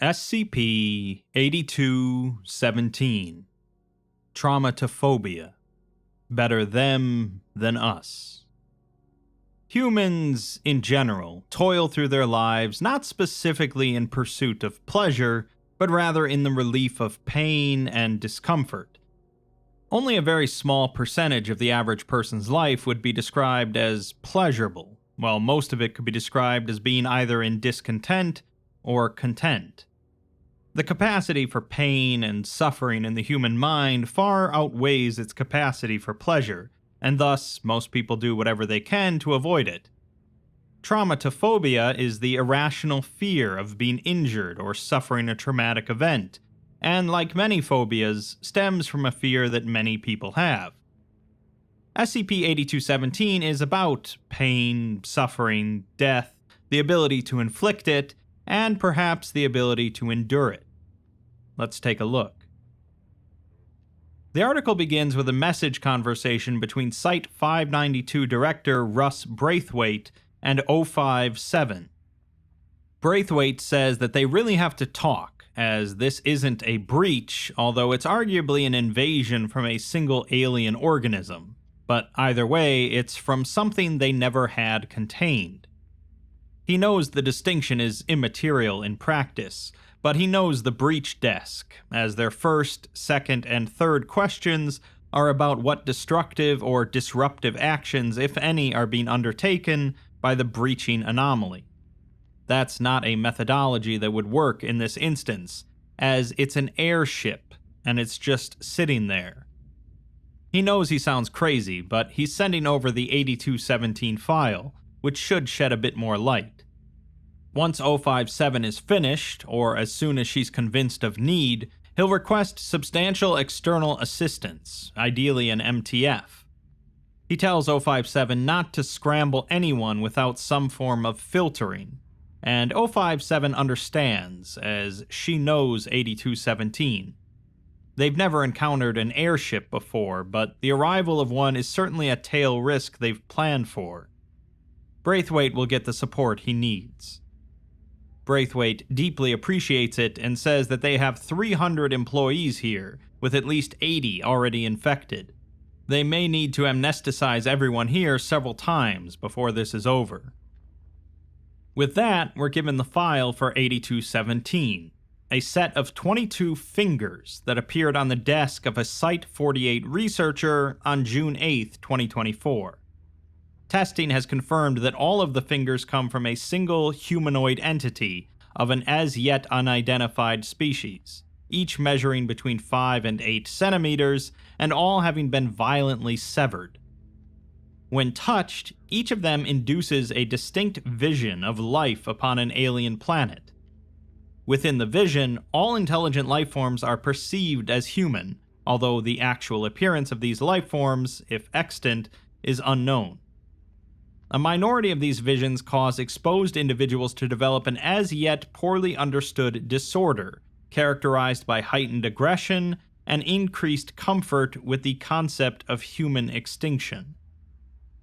SCP-8217 Traumatophobia. Better them than us. Humans, in general, toil through their lives not specifically in pursuit of pleasure, but rather in the relief of pain and discomfort. Only a very small percentage of the average person's life would be described as pleasurable, while most of it could be described as being either in discontent or content. The capacity for pain and suffering in the human mind far outweighs its capacity for pleasure, and thus most people do whatever they can to avoid it. Traumatophobia is the irrational fear of being injured or suffering a traumatic event, and like many phobias, stems from a fear that many people have. SCP-8217 is about pain, suffering, death, the ability to inflict it, and perhaps the ability to endure it. Let's take a look. The article begins with a message conversation between Site-592 director Russ Braithweight and 057. Braithweight says that they really have to talk, as this isn't a breach, although it's arguably an invasion from a single alien organism. But either way, it's from something they never had contained. He knows the distinction is immaterial in practice, but he knows the breach desk, as their first, second, and third questions are about what destructive or disruptive actions, if any, are being undertaken by the breaching anomaly. That's not a methodology that would work in this instance, as it's an airship, and it's just sitting there. He knows he sounds crazy, but he's sending over the 8217 file, which should shed a bit more light. Once 057 is finished, or as soon as she's convinced of need, he'll request substantial external assistance, ideally an MTF. He tells 057 not to scramble anyone without some form of filtering, and 057 understands, as she knows 8217. They've never encountered an airship before, but the arrival of one is certainly a tail risk they've planned for. Braithweight will get the support he needs. Braithweight deeply appreciates it and says that they have 300 employees here, with at least 80 already infected. They may need to amnesticize everyone here several times before this is over. With that, we're given the file for 8217, a set of 22 fingers that appeared on the desk of a Site-48 researcher on June 8, 2024. Testing has confirmed that all of the fingers come from a single humanoid entity of an as-yet unidentified species, each measuring between 5 and 8 centimeters, and all having been violently severed. When touched, each of them induces a distinct vision of life upon an alien planet. Within the vision, all intelligent lifeforms are perceived as human, although the actual appearance of these lifeforms, if extant, is unknown. A minority of these visions cause exposed individuals to develop an as-yet poorly understood disorder, characterized by heightened aggression and increased comfort with the concept of human extinction.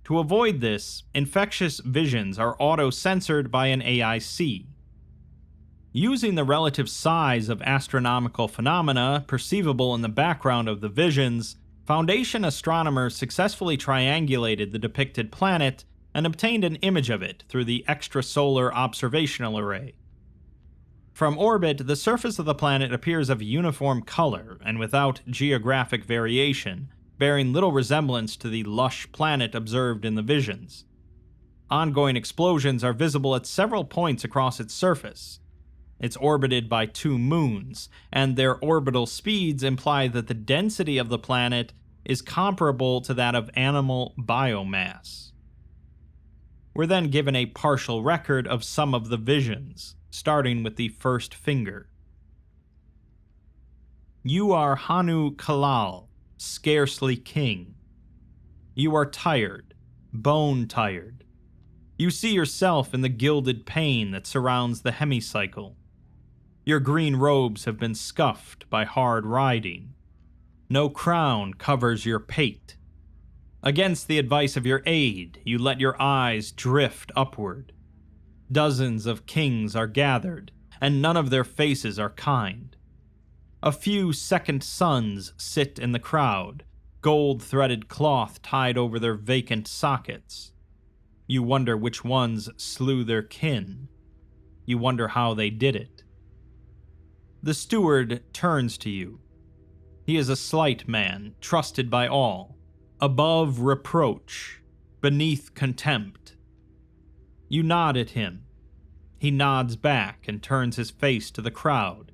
To avoid this, infectious visions are auto-censored by an AIC. Using the relative size of astronomical phenomena perceivable in the background of the visions, Foundation astronomers successfully triangulated the depicted planet and obtained an image of it through the extrasolar observational array. From orbit, the surface of the planet appears of uniform color and without geographic variation, bearing little resemblance to the lush planet observed in the visions. Ongoing explosions are visible at several points across its surface. It's orbited by 2 moons, and their orbital speeds imply that the density of the planet is comparable to that of animal biomass. We're then given a partial record of some of the visions, starting with the first finger. You are Hanu Kalal, scarcely king. You are tired, bone-tired. You see yourself in the gilded pane that surrounds the hemicycle. Your green robes have been scuffed by hard riding. No crown covers your pate. Against the advice of your aide, you let your eyes drift upward. Dozens of kings are gathered, and none of their faces are kind. A few second suns sit in the crowd, gold-threaded cloth tied over their vacant sockets. You wonder which ones slew their kin. You wonder how they did it. The steward turns to you. He is a slight man, trusted by all, above reproach, beneath contempt. You nod at him. He nods back and turns his face to the crowd.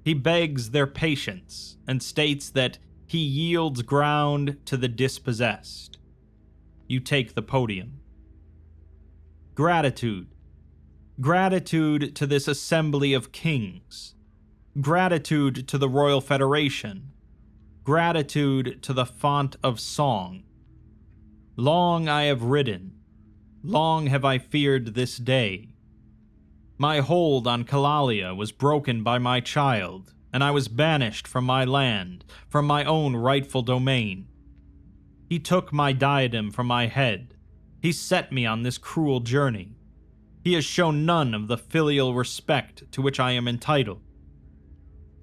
He begs their patience and states that he yields ground to the dispossessed. You take the podium. Gratitude. Gratitude to this assembly of kings. Gratitude to the Royal Federation. Gratitude to the font of song. Long I have ridden. Long have I feared this day. My hold on Kalalia was broken by my child, and I was banished from my land, from my own rightful domain. He took my diadem from my head. He set me on this cruel journey. He has shown none of the filial respect to which I am entitled.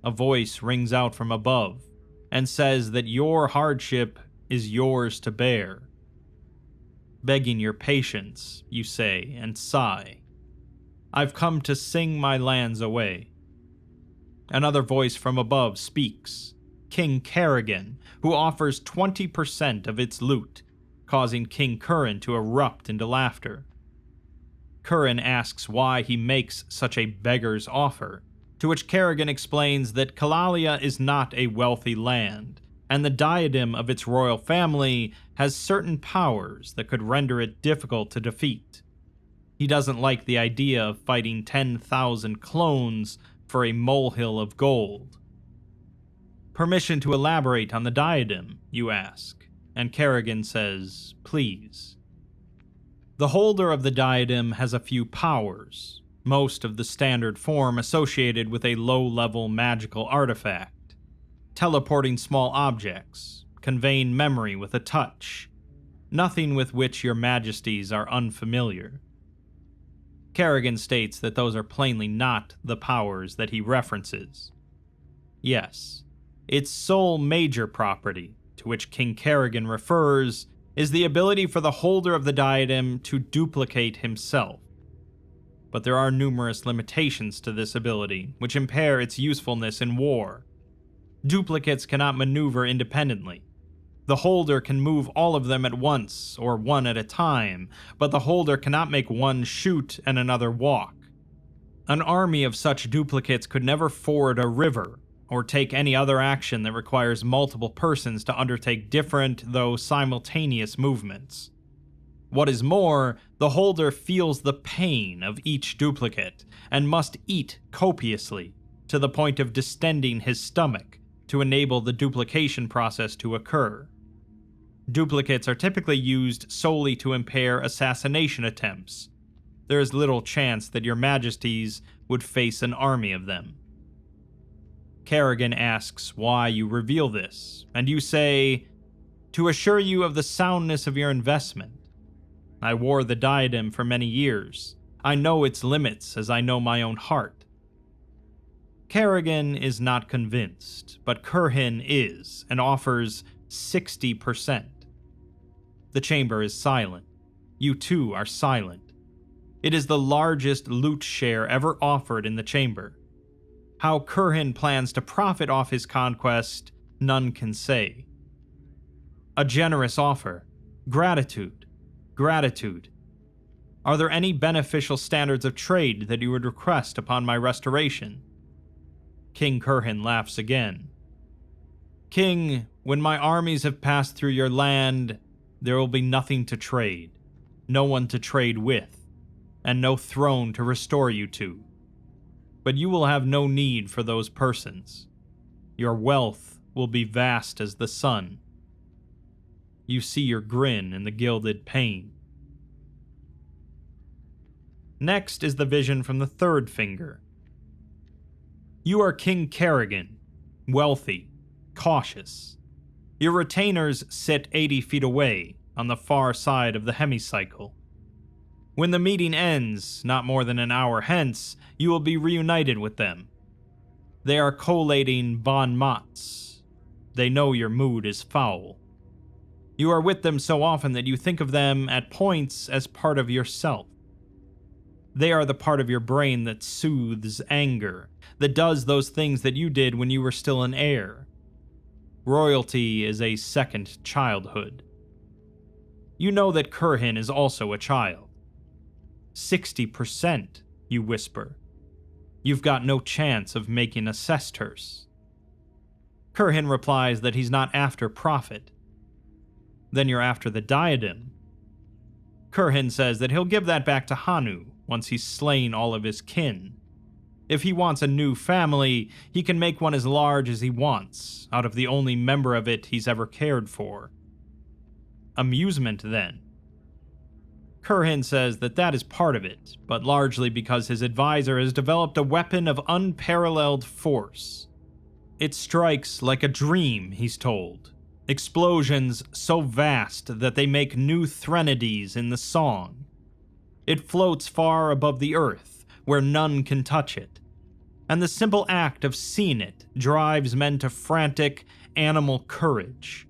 A voice rings out from above and says that your hardship is yours to bear. Begging your patience, you say, and sigh. I've come to sing my lands away. Another voice from above speaks, King Carrian, who offers 20% of its loot, causing King Carrian to erupt into laughter. Carrian asks why he makes such a beggar's offer, to which Carrian explains that Kalalia is not a wealthy land, and the diadem of its royal family has certain powers that could render it difficult to defeat. He doesn't like the idea of fighting 10,000 clones for a molehill of gold. Permission to elaborate on the diadem, you ask, and Carrian says, please. The holder of the diadem has a few powers, most of the standard form associated with a low-level magical artifact, teleporting small objects, conveying memory with a touch, nothing with which your majesties are unfamiliar. Carrian states that those are plainly not the powers that he references. Yes, its sole major property, to which King Carrian refers, is the ability for the holder of the diadem to duplicate himself. But there are numerous limitations to this ability, which impair its usefulness in war. Duplicates cannot maneuver independently. The holder can move all of them at once, or one at a time, but the holder cannot make one shoot and another walk. An army of such duplicates could never ford a river, or take any other action that requires multiple persons to undertake different, though simultaneous movements. What is more, the holder feels the pain of each duplicate, and must eat copiously, to the point of distending his stomach, to enable the duplication process to occur. Duplicates are typically used solely to impair assassination attempts. There is little chance that your majesties would face an army of them. Carrian asks why you reveal this, and you say, to assure you of the soundness of your investment. I wore the diadem for many years. I know its limits as I know my own heart. Carrian is not convinced, but Carrian is, and offers 60%. The chamber is silent. You too are silent. It is the largest loot share ever offered in the chamber. How Carrian plans to profit off his conquest, none can say. A generous offer. Gratitude. Gratitude. Are there any beneficial standards of trade that you would request upon my restoration? King Carrian laughs again. King, when my armies have passed through your land, there will be nothing to trade, no one to trade with, and no throne to restore you to. But you will have no need for those persons. Your wealth will be vast as the sun. You see your grin in the gilded pane. Next is the vision from the third finger. You are King Carrian, wealthy, cautious. Your retainers sit 80 feet away, on the far side of the hemicycle. When the meeting ends, not more than an hour hence, you will be reunited with them. They are collating bon mots. They know your mood is foul. You are with them so often that you think of them at points as part of yourself. They are the part of your brain that soothes anger, that does those things that you did when you were still an heir. Royalty is a second childhood. You know that Carrian is also a child. 60%, you whisper. You've got no chance of making a sesterce. Carrian replies that he's not after profit. Then you're after the diadem. Carrian says that he'll give that back to Hanu once he's slain all of his kin. If he wants a new family, he can make one as large as he wants, out of the only member of it he's ever cared for. Amusement, then. Carrian says that that is part of it, but largely because his advisor has developed a weapon of unparalleled force. It strikes like a dream, he's told. Explosions so vast that they make new threnodies in the song. It floats far above the earth, where none can touch it. And the simple act of seeing it drives men to frantic, animal courage.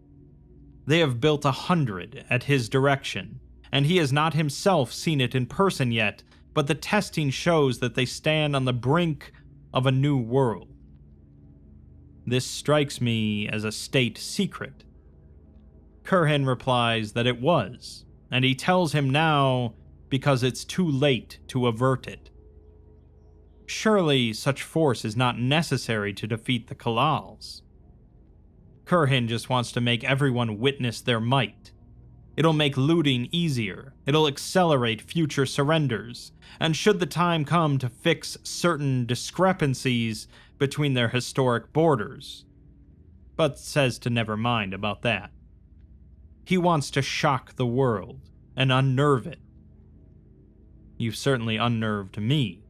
They have built 100 at his direction, and he has not himself seen it in person yet, but the testing shows that they stand on the brink of a new world. This strikes me as a state secret. Carrian replies that it was, and he tells him now because it's too late to avert it. Surely such force is not necessary to defeat the Kalals. Carrian just wants to make everyone witness their might. It'll make looting easier, it'll accelerate future surrenders, and should the time come to fix certain discrepancies between their historic borders. But says to never mind about that. He wants to shock the world and unnerve it. You've certainly unnerved me.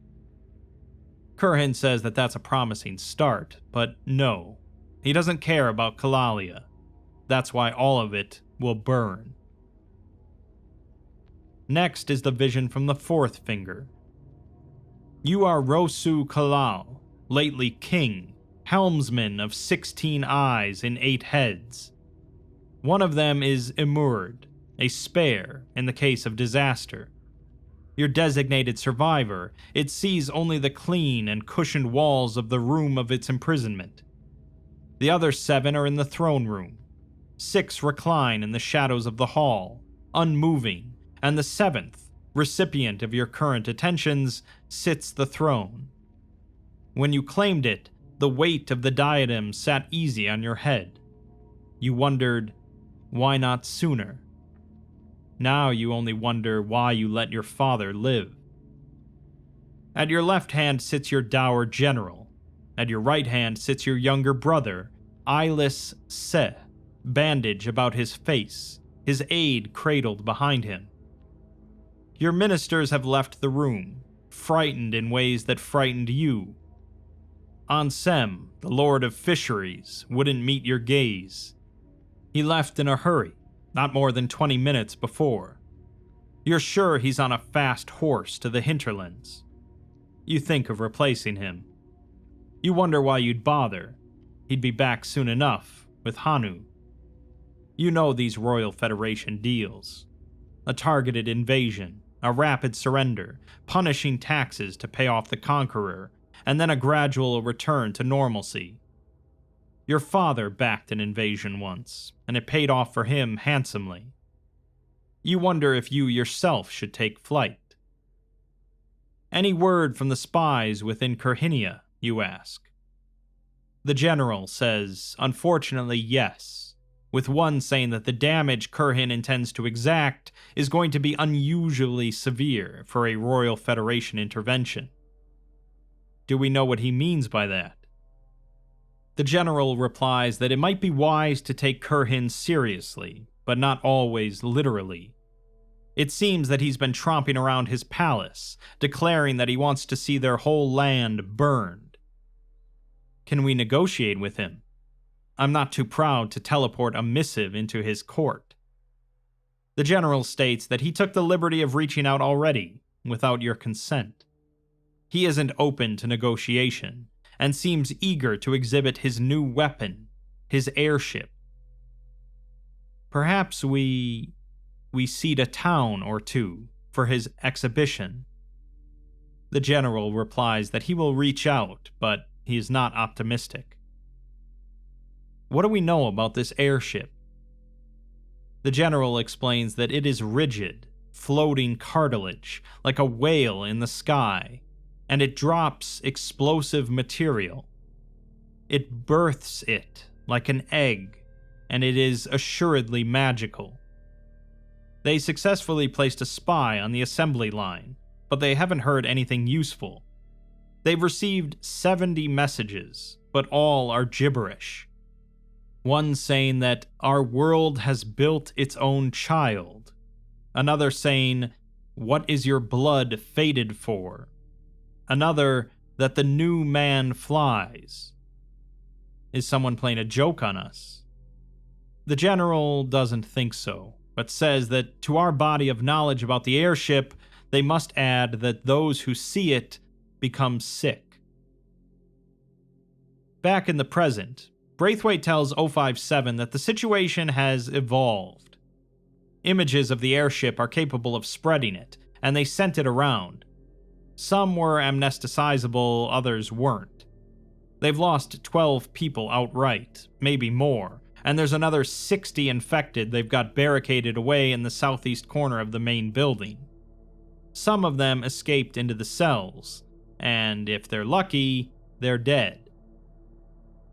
Carrian says that that's a promising start, but no, he doesn't care about Kalalia. That's why all of it will burn. Next is the vision from the fourth finger. You are Rosu Kalal, lately king, helmsman of 16 eyes and 8 heads. One of them is immured, a spare in the case of disaster. Your designated survivor, it sees only the clean and cushioned walls of the room of its imprisonment. The other 7 are in the throne room. 6 recline in the shadows of the hall, unmoving, and the 7th, recipient of your current attentions, sits the throne. When you claimed it, the weight of the diadem sat easy on your head. You wondered, why not sooner? Now you only wonder why you let your father live. At your left hand sits your dour general. At your right hand sits your younger brother, eyeless Se, bandage about his face, his aide cradled behind him. Your ministers have left the room, frightened in ways that frightened you. Ansem, the Lord of Fisheries, wouldn't meet your gaze. He left in a hurry, not more than 20 minutes before. You're sure he's on a fast horse to the hinterlands. You think of replacing him. You wonder why you'd bother. He'd be back soon enough, with Hanu. You know these Royal Federation deals. A targeted invasion, a rapid surrender, punishing taxes to pay off the conqueror, and then a gradual return to normalcy. Your father backed an invasion once, and it paid off for him handsomely. You wonder if you yourself should take flight. Any word from the spies within Carrian, you ask. The general says, unfortunately, yes, with one saying that the damage Carrian intends to exact is going to be unusually severe for a Royal Federation intervention. Do we know what he means by that? The general replies that it might be wise to take Carrian seriously, but not always literally. It seems that he's been tromping around his palace, declaring that he wants to see their whole land burned. Can we negotiate with him? I'm not too proud to teleport a missive into his court. The general states that he took the liberty of reaching out already, without your consent. He isn't open to negotiation, and seems eager to exhibit his new weapon, his airship. Perhaps we seed a town or two for his exhibition. The general replies that he will reach out, but he is not optimistic. What do we know about this airship? The general explains that it is rigid, floating cartilage, like a whale in the sky, and it drops explosive material. It births it like an egg, and it is assuredly magical. They successfully placed a spy on the assembly line, but they haven't heard anything useful. They've received 70 messages, but all are gibberish. One saying that our world has built its own child. Another saying, "What is your blood fated for?" Another, that the new man flies. Is someone playing a joke on us? The general doesn't think so, but says that to our body of knowledge about the airship, they must add that those who see it become sick. Back in the present, Braithweight tells 057 that the situation has evolved. Images of the airship are capable of spreading it, and they sent it around. Some were amnesticizable, others weren't. They've lost 12 people outright, maybe more, and there's another 60 infected they've got barricaded away in the southeast corner of the main building. Some of them escaped into the cells, and if they're lucky, they're dead.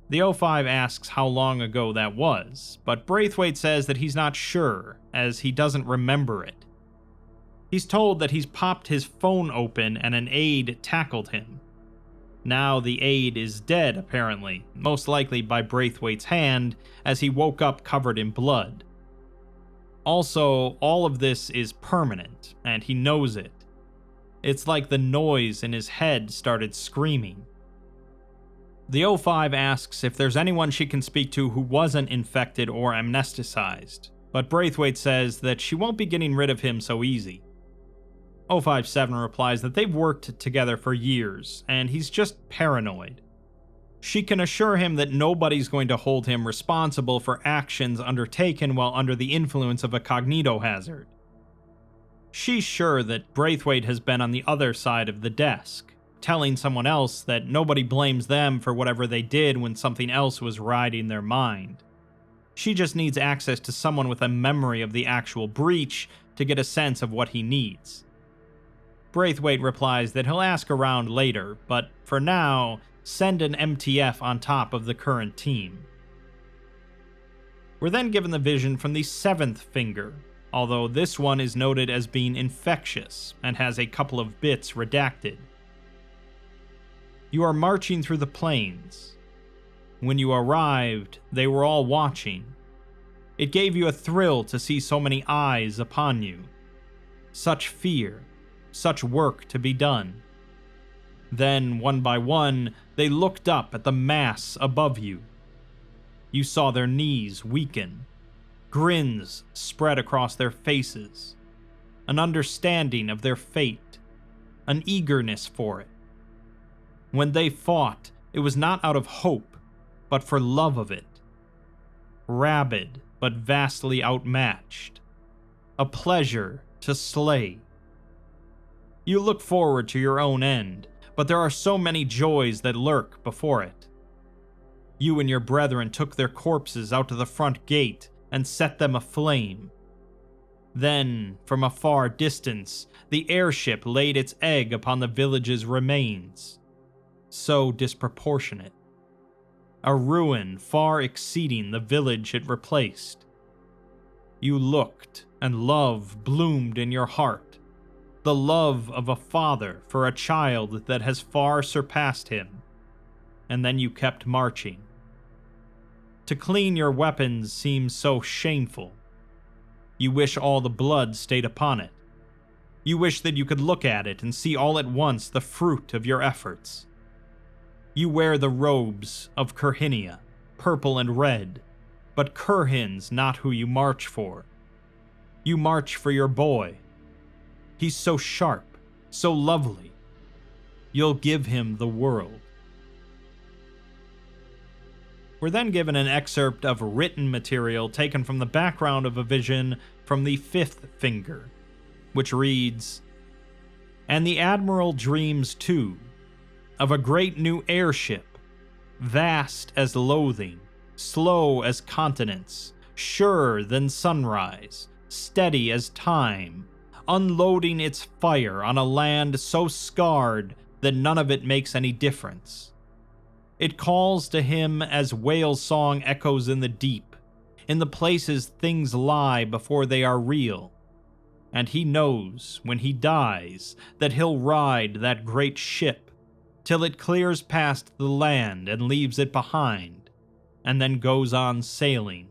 The 05 asks how long ago that was, but Braithweight says that he's not sure, as he doesn't remember it. He's told that he's popped his phone open and an aide tackled him. Now the aide is dead, apparently, most likely by Braithwaite's hand, as he woke up covered in blood. Also, all of this is permanent, and he knows it. It's like the noise in his head started screaming. The 05 asks if there's anyone she can speak to who wasn't infected or amnesticized, but Braithweight says that she won't be getting rid of him so easy. 057 replies that they've worked together for years, and he's just paranoid. She can assure him that nobody's going to hold him responsible for actions undertaken while under the influence of a cognitohazard. She's sure that Braithweight has been on the other side of the desk, telling someone else that nobody blames them for whatever they did when something else was riding their mind. She just needs access to someone with a memory of the actual breach to get a sense of what he needs. Braithweight replies that he'll ask around later, but for now, send an MTF on top of the current team. We're then given the vision from the 7th finger, although this one is noted as being infectious and has a couple of bits redacted. You are marching through the plains. When you arrived, they were all watching. It gave you a thrill to see so many eyes upon you. Such fear, such work to be done. Then, one by one, they looked up at the mass above you. You saw their knees weaken, grins spread across their faces, an understanding of their fate, an eagerness for it. When they fought, it was not out of hope, but for love of it. Rabid, but vastly outmatched. A pleasure to slay. You look forward to your own end, but there are so many joys that lurk before it. You and your brethren took their corpses out to the front gate and set them aflame. Then, from a far distance, the airship laid its egg upon the village's remains. So disproportionate. A ruin far exceeding the village it replaced. You looked, and love bloomed in your heart. The love of a father for a child that has far surpassed him. And then you kept marching. To clean your weapons seems so shameful. You wish all the blood stayed upon it. You wish that you could look at it and see all at once the fruit of your efforts. You wear the robes of Carrian, purple and red, but Carrian's not who you march for. You march for your boy. He's so sharp, so lovely. You'll give him the world. We're then given an excerpt of written material taken from the background of a vision from the fifth finger, which reads, "And the Admiral dreams too, of a great new airship, vast as loathing, slow as continents, surer than sunrise, steady as time, unloading its fire on a land so scarred that none of it makes any difference. It calls to him as whale song echoes in the deep, in the places things lie before they are real. And he knows, when he dies, that he'll ride that great ship till it clears past the land and leaves it behind, and then goes on sailing,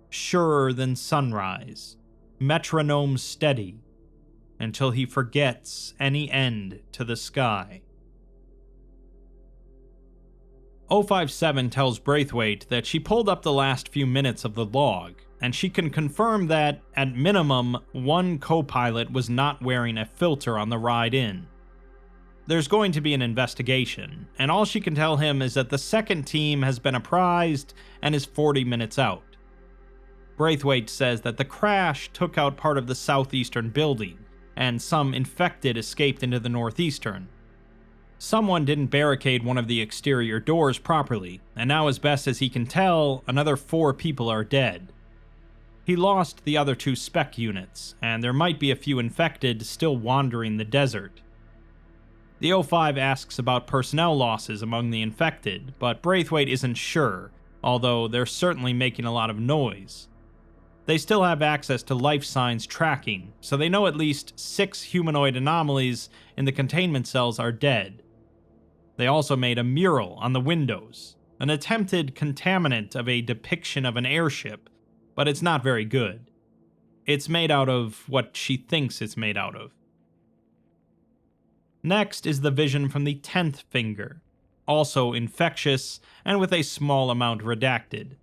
surer than sunrise, metronome steady, until he forgets any end to the sky." 057 tells Braithweight that she pulled up the last few minutes of the log, and she can confirm that, at minimum, one co-pilot was not wearing a filter on the ride in. There's going to be an investigation, and all she can tell him is that the second team has been apprised and is 40 minutes out. Braithweight says that the crash took out part of the southeastern building, and some infected escaped into the northeastern. Someone didn't barricade one of the exterior doors properly, and now as best as he can tell, another 4 people are dead. He lost the other 2 spec units, and there might be a few infected still wandering the desert. The 05 asks about personnel losses among the infected, but Braithweight isn't sure, although they're certainly making a lot of noise. They still have access to life signs tracking, so they know at least 6 humanoid anomalies in the containment cells are dead. They also made a mural on the windows, an attempted contaminant of a depiction of an airship, but it's not very good. It's made out of what she thinks it's made out of. Next is the vision from the 10th finger, also infectious and with a small amount redacted.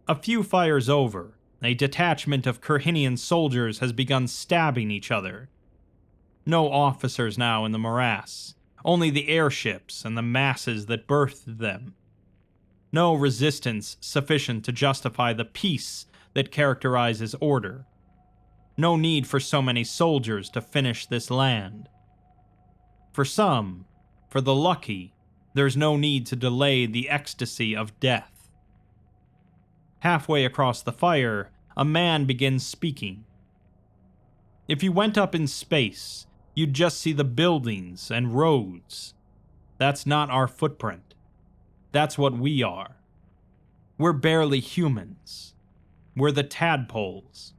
A few fires over, a detachment of Carrian soldiers has begun stabbing each other. No officers now in the morass, only the airships and the masses that birthed them. No resistance sufficient to justify the peace that characterizes order. No need for so many soldiers to finish this land. For some, for the lucky, there's no need to delay the ecstasy of death. Halfway across the fire, a man begins speaking. If you went up in space, you'd just see the buildings and roads. That's not our footprint. That's what we are. We're barely humans. We're the tadpoles.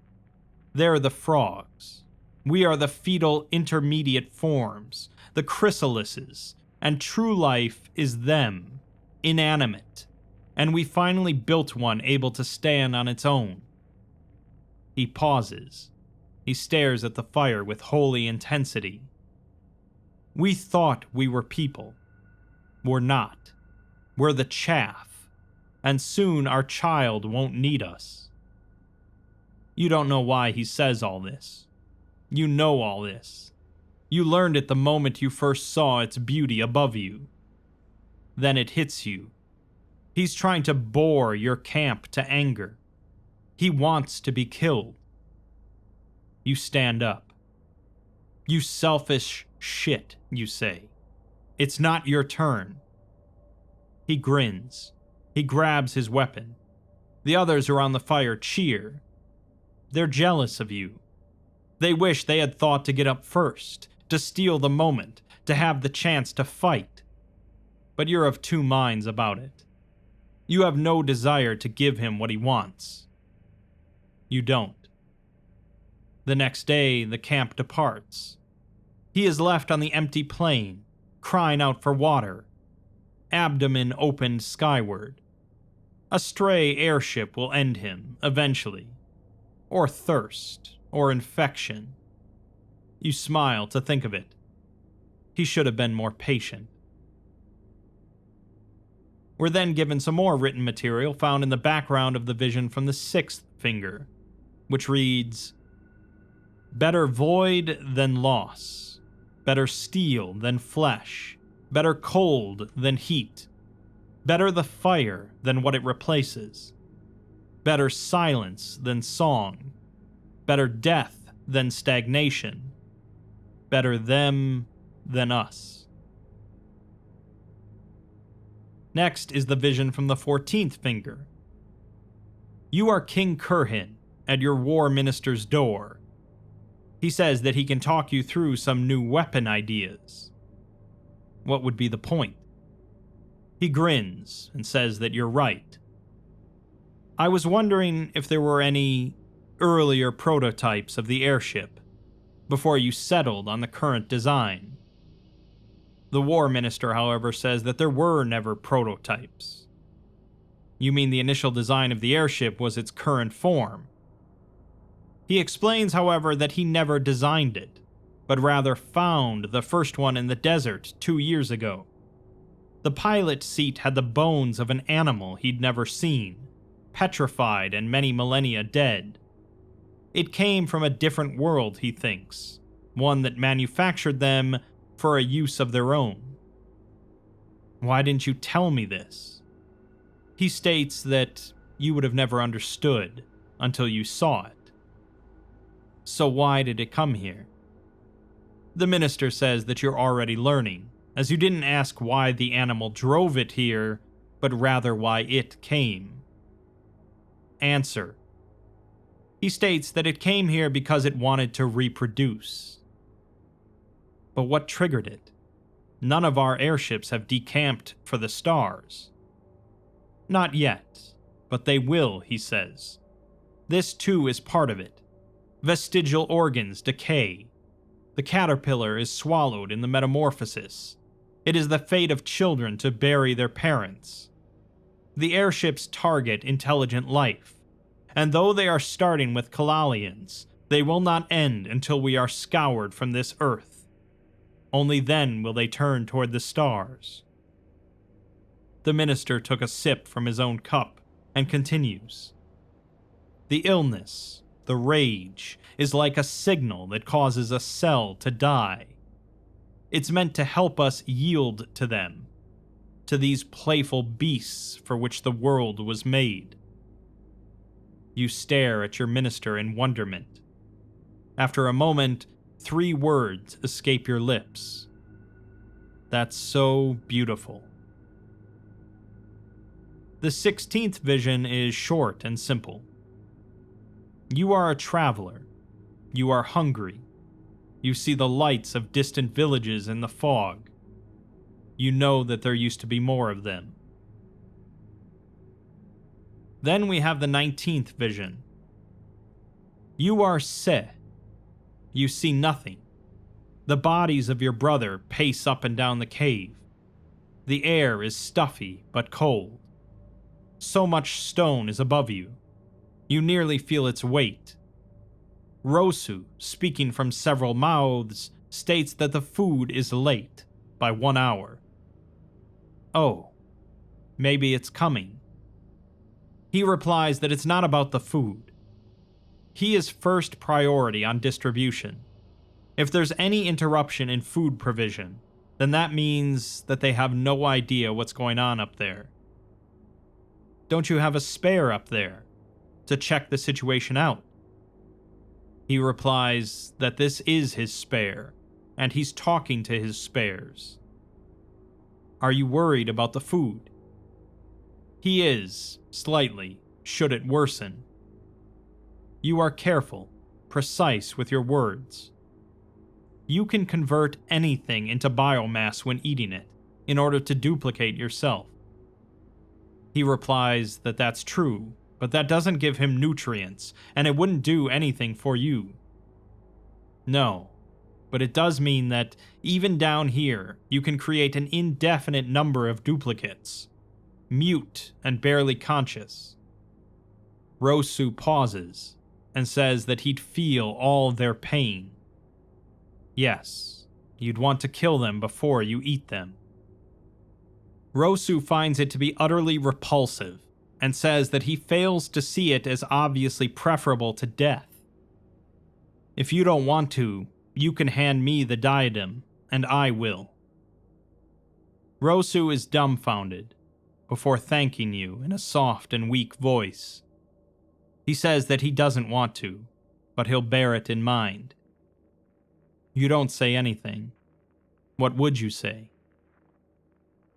They're the frogs. We are the fetal intermediate forms, the chrysalises, and true life is them, inanimate, and we finally built one able to stand on its own. He pauses. He stares at the fire with holy intensity. We thought we were people. We're not. We're the chaff, and soon our child won't need us. You don't know why he says all this. You know all this. You learned it the moment you first saw its beauty above you. Then it hits you. He's trying to bore your camp to anger. He wants to be killed. You stand up. You selfish shit, you say. It's not your turn. He grins. He grabs his weapon. The others around the fire cheer. They're jealous of you. They wish they had thought to get up first, to steal the moment, to have the chance to fight. But you're of 2 minds about it. You have no desire to give him what he wants. You don't. The next day, the camp departs. He is left on the empty plain, crying out for water, abdomen opened skyward. A stray airship will end him, eventually. Or thirst, or infection. You smile to think of it. He should have been more patient. We're then given some more written material found in the background of the vision from the 6th finger. which reads, "Better void than loss, better steel than flesh, better cold than heat, better the fire than what it replaces, better silence than song, better death than stagnation, better them than us." Next is the vision from the 14th finger. You are King Carrian at your war minister's door. He says that he can talk you through some new weapon ideas. What would be the point? He grins and says that you're right. I was wondering if there were any earlier prototypes of the airship before you settled on the current design. The war minister, however, says that there were never prototypes. You mean the initial design of the airship was its current form? He explains, however, that he never designed it, but rather found the first one in the desert 2 years ago. The pilot seat had the bones of an animal he'd never seen, petrified and many millennia dead. It came from a different world, he thinks, one that manufactured them for a use of their own. Why didn't you tell me this? He states that you would have never understood until you saw it. So why did it come here? The minister says that you're already learning, as you didn't ask why the animal drove it here, but rather why it came. Answer. He states that it came here because it wanted to reproduce. But what triggered it? None of our airships have decamped for the stars. Not yet, but they will, he says. This too is part of it. Vestigial organs decay. The caterpillar is swallowed in the metamorphosis. It is the fate of children to bury their parents. The airships target intelligent life, and though they are starting with Kalalians, they will not end until we are scoured from this earth. Only then will they turn toward the stars. The minister took a sip from his own cup and continues. The illness, the rage, is like a signal that causes a cell to die. It's meant to help us yield to them, to these playful beasts for which the world was made. You stare at your minister in wonderment. After a moment, 3 words escape your lips. That's so beautiful. The 16th vision is short and simple. You are a traveler. You are hungry. You see the lights of distant villages in the fog. You know that there used to be more of them. Then we have the 19th vision. You are Se. You see nothing. The bodies of your brother pace up and down the cave. The air is stuffy but cold. So much stone is above you. You nearly feel its weight. Rosu, speaking from several mouths, states that the food is late by 1 hour. Oh, maybe it's coming. He replies that it's not about the food. He is first priority on distribution. If there's any interruption in food provision, then that means that they have no idea what's going on up there. Don't you have a spare up there to check the situation out? He replies that this is his spare, and he's talking to his spares. Are you worried about the food? He is, slightly, should it worsen. You are careful, precise with your words. You can convert anything into biomass when eating it, in order to duplicate yourself. He replies that that's true, but that doesn't give him nutrients, and it wouldn't do anything for you. No, but it does mean that, even down here, you can create an indefinite number of duplicates, mute and barely conscious. Rosu pauses, and says that he'd feel all their pain. Yes, you'd want to kill them before you eat them. Rosu finds it to be utterly repulsive, and says that he fails to see it as obviously preferable to death. If you don't want to, you can hand me the diadem, and I will. Rosu is dumbfounded, before thanking you in a soft and weak voice. He says that he doesn't want to, but he'll bear it in mind. You don't say anything. What would you say?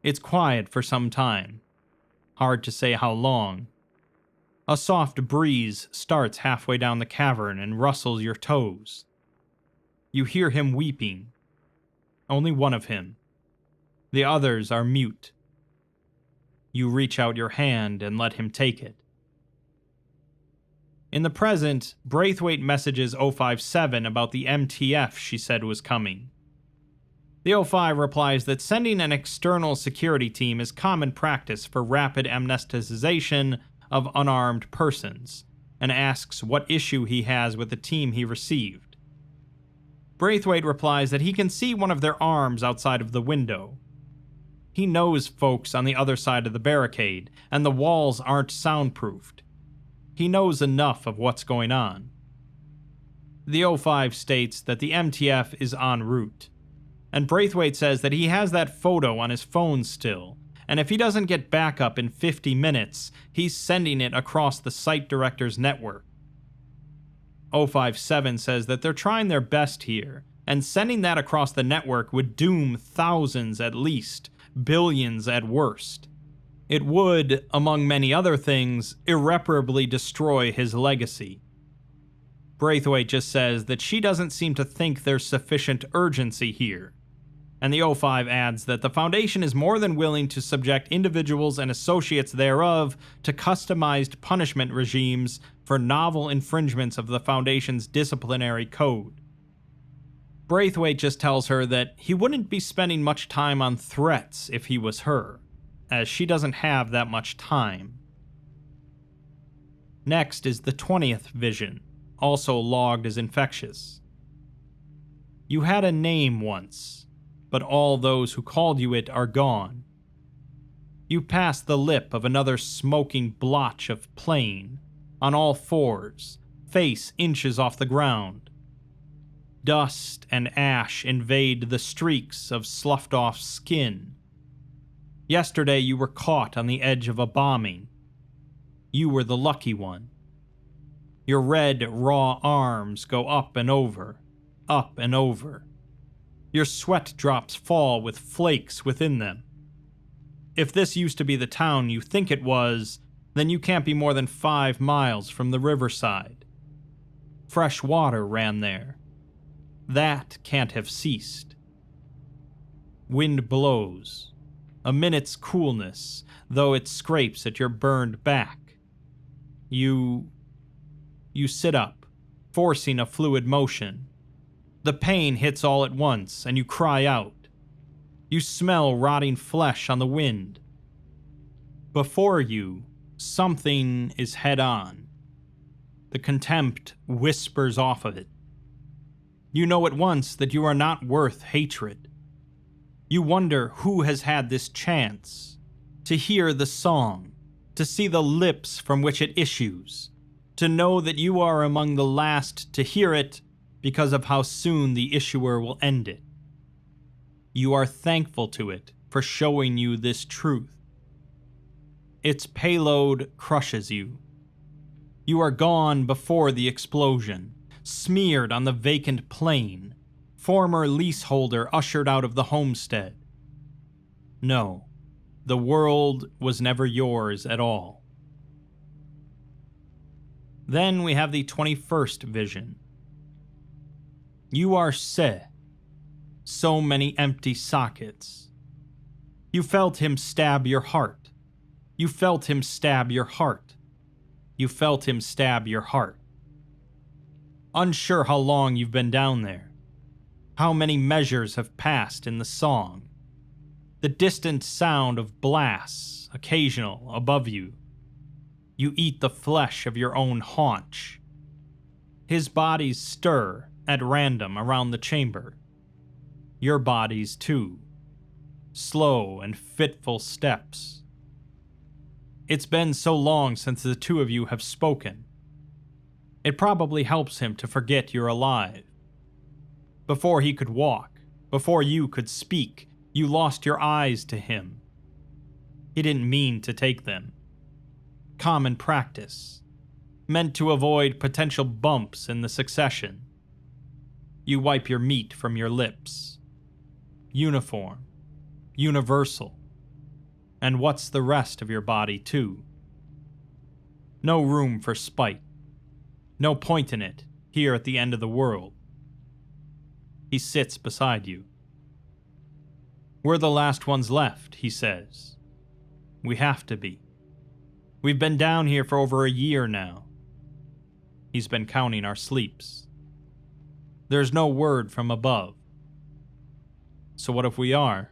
It's quiet for some time. Hard to say how long. A soft breeze starts halfway down the cavern and rustles your toes. You hear him weeping. Only one of him. The others are mute. You reach out your hand and let him take it. In the present, Braithweight messages 057 about the MTF she said was coming. The 05 replies that sending an external security team is common practice for rapid amnesticization of unarmed persons, and asks what issue he has with the team he received. Braithweight replies that he can see one of their arms outside of the window. He knows folks on the other side of the barricade, and the walls aren't soundproofed. He knows enough of what's going on. The 05 states that the MTF is en route, and Braithweight says that he has that photo on his phone still, and if he doesn't get backup in 50 minutes, he's sending it across the site director's network. 057 says that they're trying their best here, and sending that across the network would doom thousands at least, billions at worst. It would, among many other things, irreparably destroy his legacy. Braithweight just says that she doesn't seem to think there's sufficient urgency here, and the 05 adds that the Foundation is more than willing to subject individuals and associates thereof to customized punishment regimes for novel infringements of the Foundation's disciplinary code. Braithweight just tells her that he wouldn't be spending much time on threats if he was her, as she doesn't have that much time. Next is the 20th vision, also logged as infectious. You had a name once, but all those who called you it are gone. You pass the lip of another smoking blotch of plain, on all fours, face inches off the ground. Dust and ash invade the streaks of sloughed-off skin. Yesterday you were caught on the edge of a bombing. You were the lucky one. Your red, raw arms go up and over, up and over. Your sweat drops fall with flakes within them. If this used to be the town you think it was, then you can't be more than 5 miles from the riverside. Fresh water ran there. That can't have ceased. Wind blows. A minute's coolness, though it scrapes at your burned back. You sit up, forcing a fluid motion. The pain hits all at once, and you cry out. You smell rotting flesh on the wind. Before you, something is head-on. The contempt whispers off of it. You know at once that you are not worth hatred. You wonder who has had this chance to hear the song, to see the lips from which it issues, to know that you are among the last to hear it because of how soon the issuer will end it. You are thankful to it for showing you this truth. Its payload crushes you. You are gone before the explosion, smeared on the vacant plain, former leaseholder ushered out of the homestead. No, the world was never yours at all. Then we have the 21st vision. You are Se. So many empty sockets. You felt him stab your heart. You felt him stab your heart. You felt him stab your heart. Unsure how long you've been down there. How many measures have passed in the song. The distant sound of blasts, occasional, above you. You eat the flesh of your own haunch. His bodies stir at random around the chamber. Your bodies too. Slow and fitful steps. It's been so long since the two of you have spoken. It probably helps him to forget you're alive. Before he could walk, before you could speak, you lost your eyes to him. He didn't mean to take them. Common practice, meant to avoid potential bumps in the succession. You wipe your meat from your lips. Uniform. Universal. And what's the rest of your body, too? No room for spite. No point in it, here at the end of the world. He sits beside you. We're the last ones left, he says. We have to be. We've been down here for over a year now. He's been counting our sleeps. There's no word from above. So what if we are?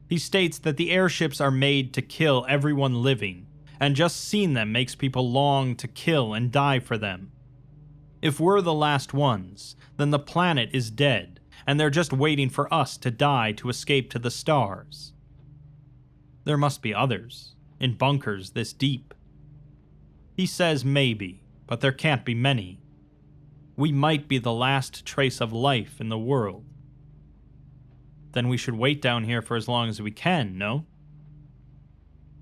He states that the airships are made to kill everyone living, and just seeing them makes people long to kill and die for them. If we're the last ones, then the planet is dead, and they're just waiting for us to die to escape to the stars. There must be others, in bunkers this deep. He says maybe, but there can't be many. We might be the last trace of life in the world. Then we should wait down here for as long as we can, no?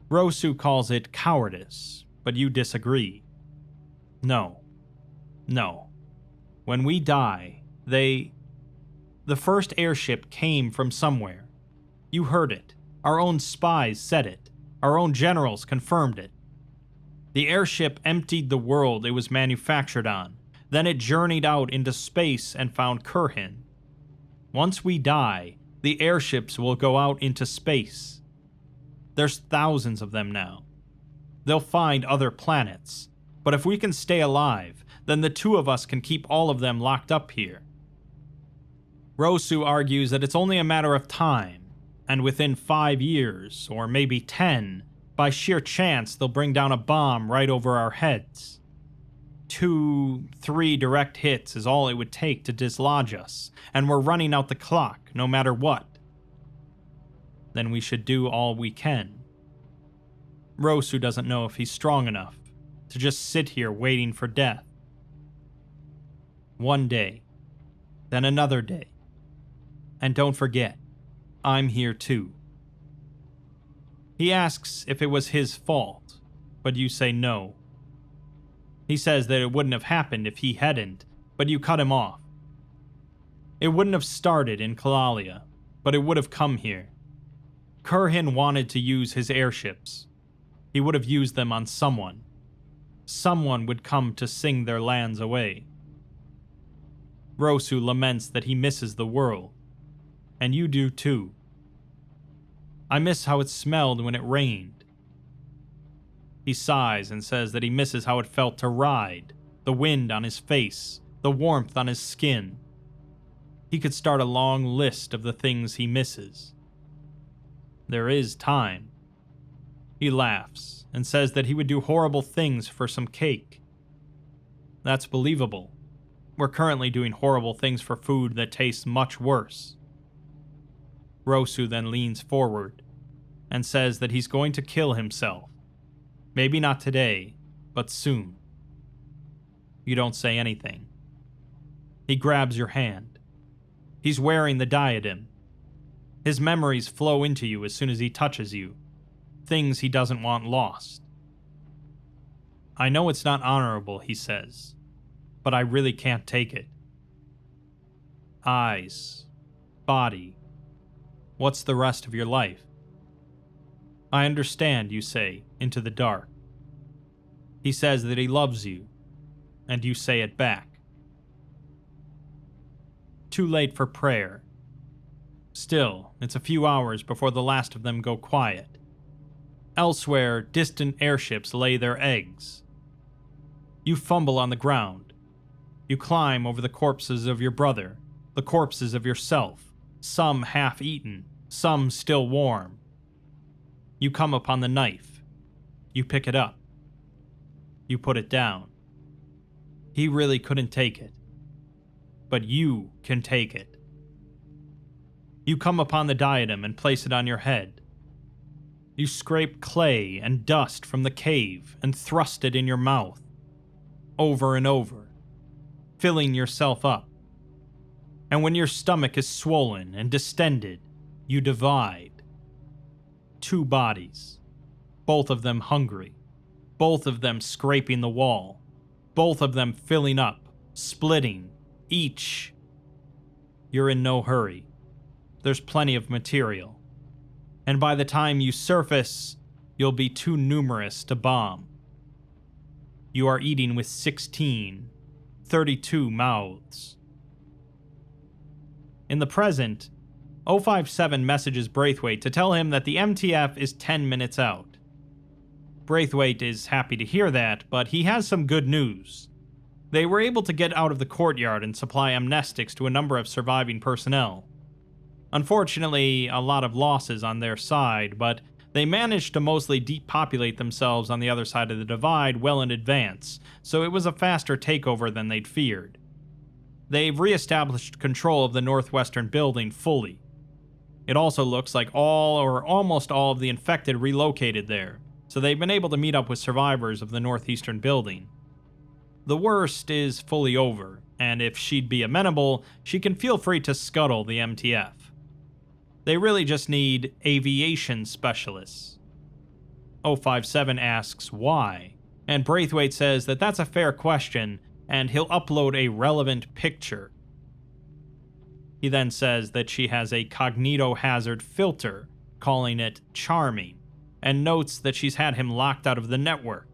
Rosu calls it cowardice, but you disagree. No. No. When we die, the first airship came from somewhere. You heard it. Our own spies said it. Our own generals confirmed it. The airship emptied the world it was manufactured on. Then it journeyed out into space and found Carrian. Once we die, the airships will go out into space. There's thousands of them now. They'll find other planets. But if we can stay alive, then the two of us can keep all of them locked up here. Rosu argues that it's only a matter of time, and within 5 years, or maybe 10, by sheer chance they'll bring down a bomb right over our heads. 2, 3 direct hits is all it would take to dislodge us, and we're running out the clock no matter what. Then we should do all we can. Rosu doesn't know if he's strong enough to just sit here waiting for death. One day, then another day. And don't forget, I'm here too. He asks if it was his fault, but you say no. He says that it wouldn't have happened if he hadn't, but you cut him off. It wouldn't have started in Kalalia, but it would have come here. Carrian wanted to use his airships. He would have used them on someone. Someone would come to sing their lands away. Rosu laments that he misses the world, and you do too. I miss how it smelled when it rained. He sighs and says that he misses how it felt to ride, the wind on his face, the warmth on his skin. He could start a long list of the things he misses. There is time. He laughs and says that he would do horrible things for some cake. That's believable. We're currently doing horrible things for food that tastes much worse. Rosu then leans forward and says that he's going to kill himself. Maybe not today, but soon. You don't say anything. He grabs your hand. He's wearing the diadem. His memories flow into you as soon as he touches you, things he doesn't want lost. I know it's not honorable, he says, but I really can't take it. Eyes, body, what's the rest of your life? I understand, you say, into the dark. He says that he loves you, and you say it back. Too late for prayer. Still, it's a few hours before the last of them go quiet. Elsewhere, distant airships lay their eggs. You fumble on the ground. You climb over the corpses of your brother, the corpses of yourself, some half-eaten, some still warm. You come upon the knife. You pick it up. You put it down. He really couldn't take it. But you can take it. You come upon the diadem and place it on your head. You scrape clay and dust from the cave and thrust it in your mouth, over and over, filling yourself up. And when your stomach is swollen and distended, you divide. 2 bodies, both of them hungry, both of them scraping the wall, both of them filling up, splitting, each. You're in no hurry. There's plenty of material. And by the time you surface, you'll be too numerous to bomb. You are eating with 32 mouths. In the present, 057 messages Braithweight to tell him that the MTF is 10 minutes out. Braithweight is happy to hear that, but he has some good news. They were able to get out of the courtyard and supply amnestics to a number of surviving personnel. Unfortunately, a lot of losses on their side, but they managed to mostly depopulate themselves on the other side of the divide well in advance, so it was a faster takeover than they'd feared. They've re-established control of the northwestern building fully. It also looks like all or almost all of the infected relocated there, so they've been able to meet up with survivors of the northeastern building. The worst is fully over, and if she'd be amenable, she can feel free to scuttle the MTF. They really just need aviation specialists. 057 asks why, and Braithweight says that that's a fair question, and he'll upload a relevant picture. He then says that she has a cognitohazard filter, calling it charming, and notes that she's had him locked out of the network.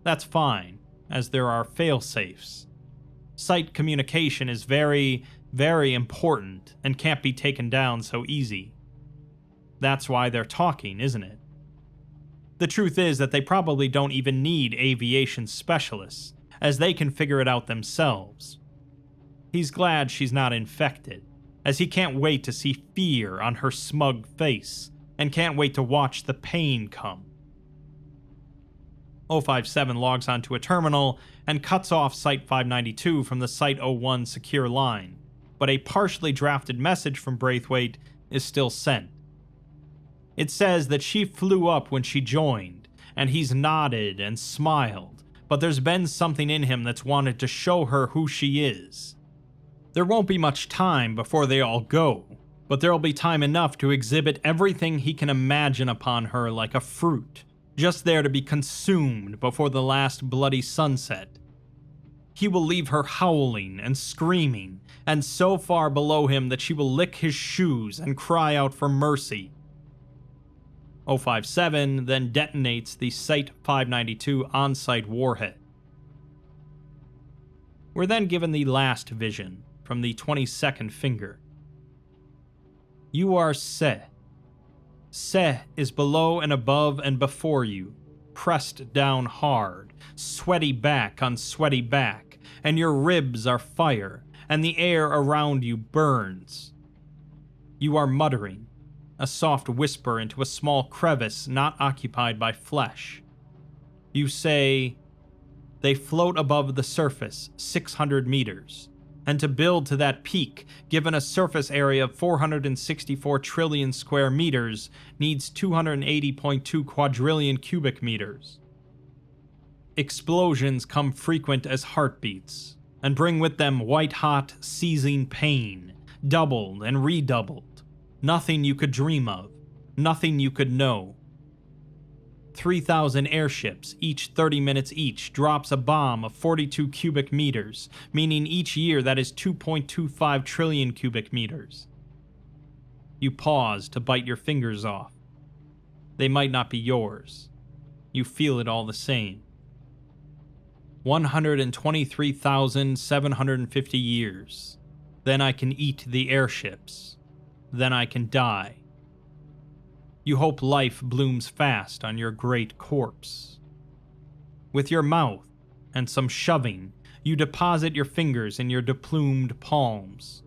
That's fine, as there are failsafes. Site communication is very important and can't be taken down so easy. That's why they're talking, isn't it? The truth is that they probably don't even need aviation specialists, as they can figure it out themselves. He's glad she's not infected, as he can't wait to see fear on her smug face, and can't wait to watch the pain come. 057 logs onto a terminal and cuts off Site 592 from the Site 01 secure line, but a partially drafted message from Braithweight is still sent. It says that she flew up when she joined, and he's nodded and smiled, but there's been something in him that's wanted to show her who she is. There won't be much time before they all go, but there'll be time enough to exhibit everything he can imagine upon her like a fruit, just there to be consumed before the last bloody sunset. He will leave her howling and screaming, and so far below him that she will lick his shoes and cry out for mercy. 057 then detonates the Site 592 on-site warhead. We're then given the last vision from the 22nd finger. You are Se. Se is below and above and before you, pressed down hard, sweaty back on sweaty back, and your ribs are fire, and the air around you burns. You are muttering, a soft whisper into a small crevice not occupied by flesh. You say, they float above the surface 600 meters, and to build to that peak, given a surface area of 464 trillion square meters, needs 280.2 quadrillion cubic meters. Explosions come frequent as heartbeats, and bring with them white-hot, seizing pain, doubled and redoubled. Nothing you could dream of, nothing you could know. 3,000 airships, each 30 minutes each, drops a bomb of 42 cubic meters, meaning each year that is 2.25 trillion cubic meters. You pause to bite your fingers off. They might not be yours. You feel it all the same. 123,750 years. Then I can eat the airships. Then I can die. You hope life blooms fast on your great corpse. With your mouth and some shoving, you deposit your fingers in your deplumed palms.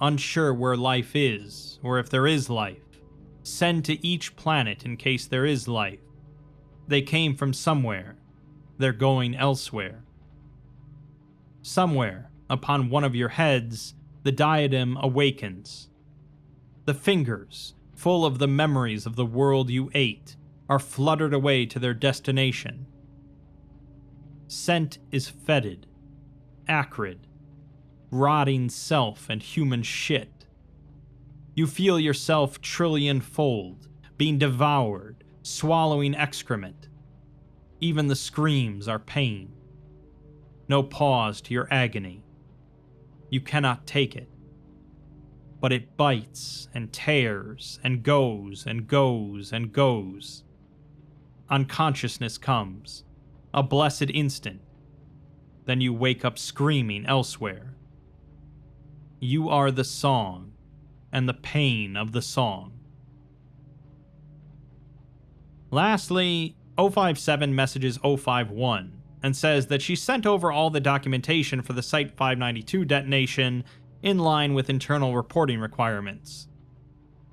Unsure where life is, or if there is life, send to each planet in case there is life. They came from somewhere. They're going elsewhere. Somewhere, upon one of your heads, the diadem awakens. The fingers, full of the memories of the world you ate, are fluttered away to their destination. Scent is fetid, acrid, rotting self and human shit. You feel yourself trillion-fold, being devoured, swallowing excrement. Even the screams are pain. No pause to your agony. You cannot take it. But it bites and tears and goes and goes and goes. Unconsciousness comes, a blessed instant. Then you wake up screaming elsewhere. You are the song, and the pain of the song. Lastly, 057 messages 051 and says that she sent over all the documentation for the Site-592 detonation in line with internal reporting requirements.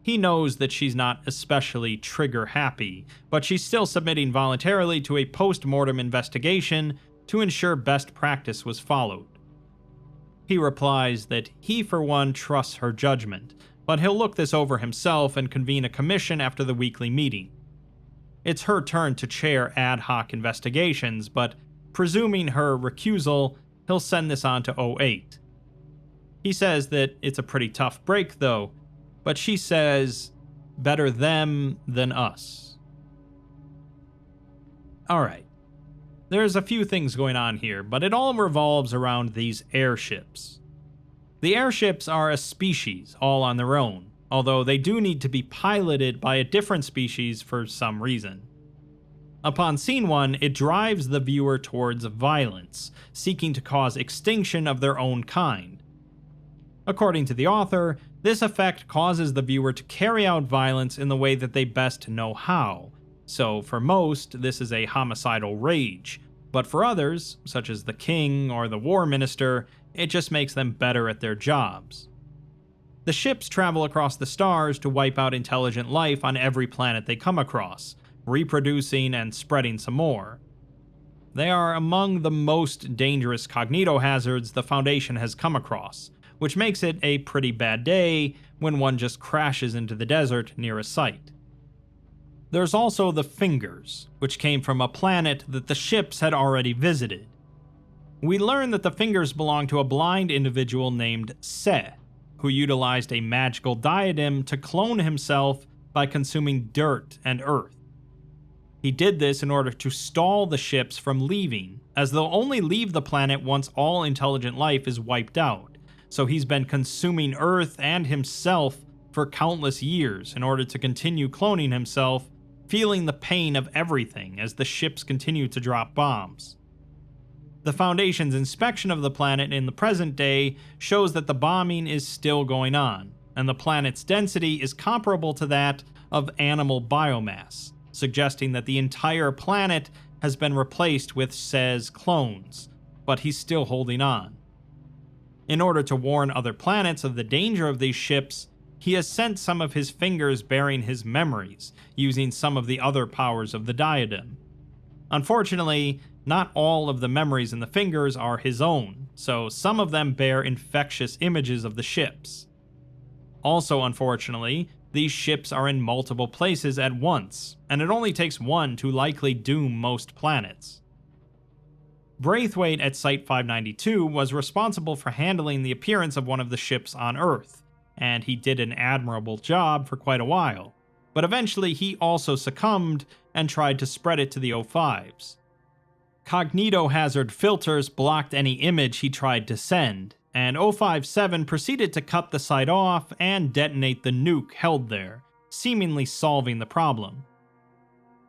He knows that she's not especially trigger-happy, but she's still submitting voluntarily to a post-mortem investigation to ensure best practice was followed. He replies that he for one trusts her judgment, but he'll look this over himself and convene a commission after the weekly meeting. It's her turn to chair ad hoc investigations, but presuming her recusal, he'll send this on to 08. He says that it's a pretty tough break though, but she says, better them than us. Alright, there's a few things going on here, but it all revolves around these airships. The airships are a species all on their own, although they do need to be piloted by a different species for some reason. Upon seeing one, it drives the viewer towards violence, seeking to cause extinction of their own kind. According to the author, this effect causes the viewer to carry out violence in the way that they best know how. So for most, this is a homicidal rage, but for others, such as the king or the war minister, it just makes them better at their jobs. The ships travel across the stars to wipe out intelligent life on every planet they come across, reproducing and spreading some more. They are among the most dangerous cognitohazards the Foundation has come across, which makes it a pretty bad day when one just crashes into the desert near a site. There's also the Fingers, which came from a planet that the ships had already visited. We learn that the Fingers belong to a blind individual named Se, who utilized a magical diadem to clone himself by consuming dirt and earth. He did this in order to stall the ships from leaving, as they'll only leave the planet once all intelligent life is wiped out, so he's been consuming Earth and himself for countless years in order to continue cloning himself, feeling the pain of everything as the ships continue to drop bombs. The Foundation's inspection of the planet in the present day shows that the bombing is still going on, and the planet's density is comparable to that of animal biomass, suggesting that the entire planet has been replaced with Se's clones, but he's still holding on. In order to warn other planets of the danger of these ships, he has sent some of his fingers bearing his memories, using some of the other powers of the diadem. Unfortunately, not all of the memories in the fingers are his own, so some of them bear infectious images of the ships. Also, unfortunately, these ships are in multiple places at once, and it only takes one to likely doom most planets. Braithweight at Site-592 was responsible for handling the appearance of one of the ships on Earth, and he did an admirable job for quite a while, but eventually he also succumbed and tried to spread it to the O5s. Cognitohazard filters blocked any image he tried to send, and 057 proceeded to cut the site off and detonate the nuke held there, seemingly solving the problem.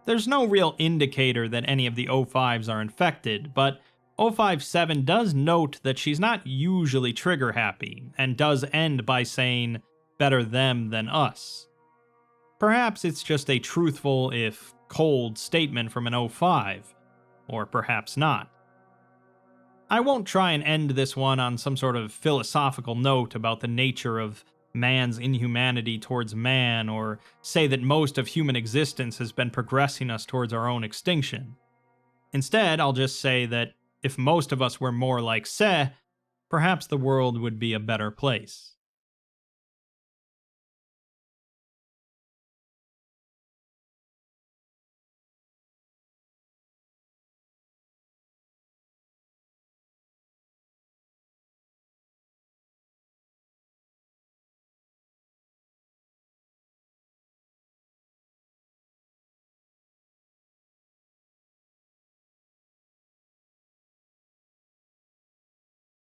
There's no real indicator that any of the O5s are infected, but 057 does note that she's not usually trigger happy, and does end by saying, better them than us. Perhaps it's just a truthful, if cold, statement from an O5, or perhaps not. I won't try and end this one on some sort of philosophical note about the nature of man's inhumanity towards man, or say that most of human existence has been progressing us towards our own extinction. Instead, I'll just say that if most of us were more like Se, perhaps the world would be a better place.